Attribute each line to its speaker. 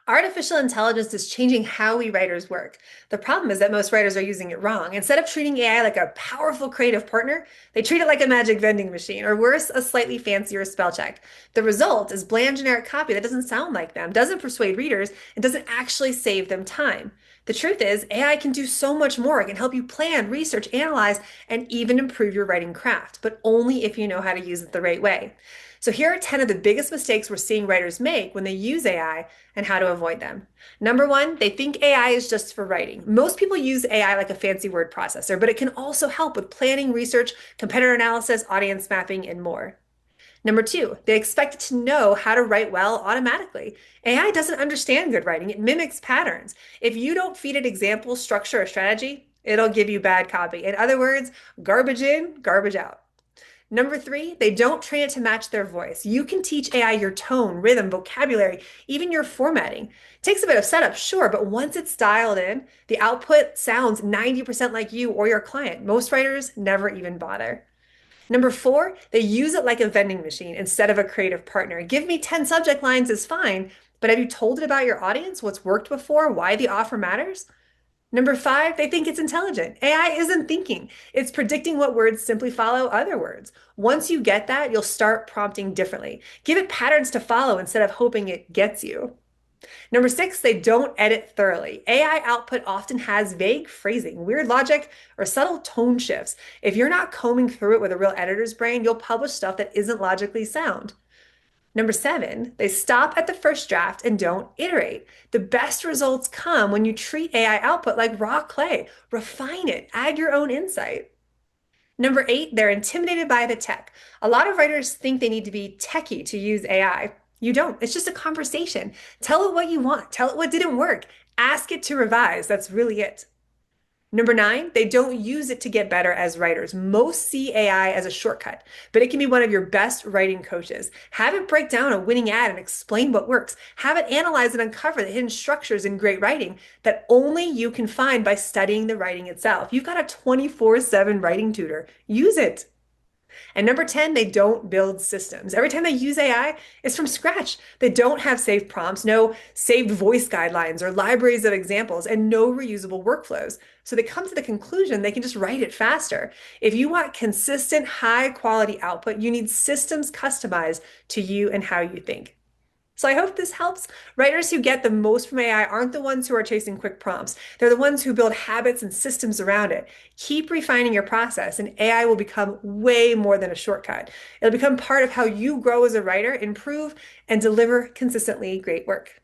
Speaker 1: Artificial intelligence is changing how we writers work. The problem is that most writers are using it wrong. Instead of treating AI like a powerful creative partner, they treat it like a magic vending machine, or worse, a slightly fancier spell check. The result is bland generic copy that doesn't sound like them, doesn't persuade readers, and doesn't actually save them time. The truth is, AI can do so much more. It can help you plan, research, analyze, and even improve your writing craft, but only if you know how to use it the right way. So here are 10 of the biggest mistakes we're seeing writers make when they use AI and how to avoid them. Number one, they think AI is just for writing. Most people use AI like a fancy word processor, but it can also help with planning, research, competitor analysis, audience mapping, and more. Number two, they expect it to know how to write well automatically. AI doesn't understand good writing, it mimics patterns. If you don't feed it examples, structure, or strategy, it'll give you bad copy. In other words, garbage in, garbage out. Number three, they don't train it to match their voice. You can teach AI your tone, rhythm, vocabulary, even your formatting. It takes a bit of setup, sure, but once it's dialed in, the output sounds 90% like you or your client. Most writers never even bother. Number four, they use it like a vending machine instead of a creative partner. Give me 10 subject lines is fine, but have you told it about your audience, what's worked before, why the offer matters? Number five, they think it's intelligent. AI isn't thinking. It's predicting what words simply follow other words. Once you get that, you'll start prompting differently. Give it patterns to follow instead of hoping it gets you. Number six, they don't edit thoroughly. AI output often has vague phrasing, weird logic, or subtle tone shifts. If you're not combing through it with a real editor's brain, you'll publish stuff that isn't logically sound. Number seven, they stop at the first draft and don't iterate. The best results come when you treat AI output like raw clay. Refine it, add your own insight. Number eight, they're intimidated by the tech. A lot of writers think they need to be techie to use AI. You don't. It's just a conversation. Tell it what you want. Tell it what didn't work. Ask it to revise. That's really it. Number nine, they don't use it to get better as writers. Most see AI as a shortcut, but it can be one of your best writing coaches. Have it break down a winning ad and explain what works. Have it analyze and uncover the hidden structures in great writing that only you can find by studying the writing itself. You've got a 24/7 writing tutor. Use it. And number 10, they don't build systems. Every time they use AI, it's from scratch. They don't have saved prompts, no saved voice guidelines or libraries of examples, and no reusable workflows. So they come to the conclusion they can just write it faster. If you want consistent, high quality output, you need systems customized to you and how you think. So I hope this helps. Writers who get the most from AI aren't the ones who are chasing quick prompts. They're the ones who build habits and systems around it. Keep refining your process, and AI will become way more than a shortcut. It'll become part of how you grow as a writer, improve, and deliver consistently great work.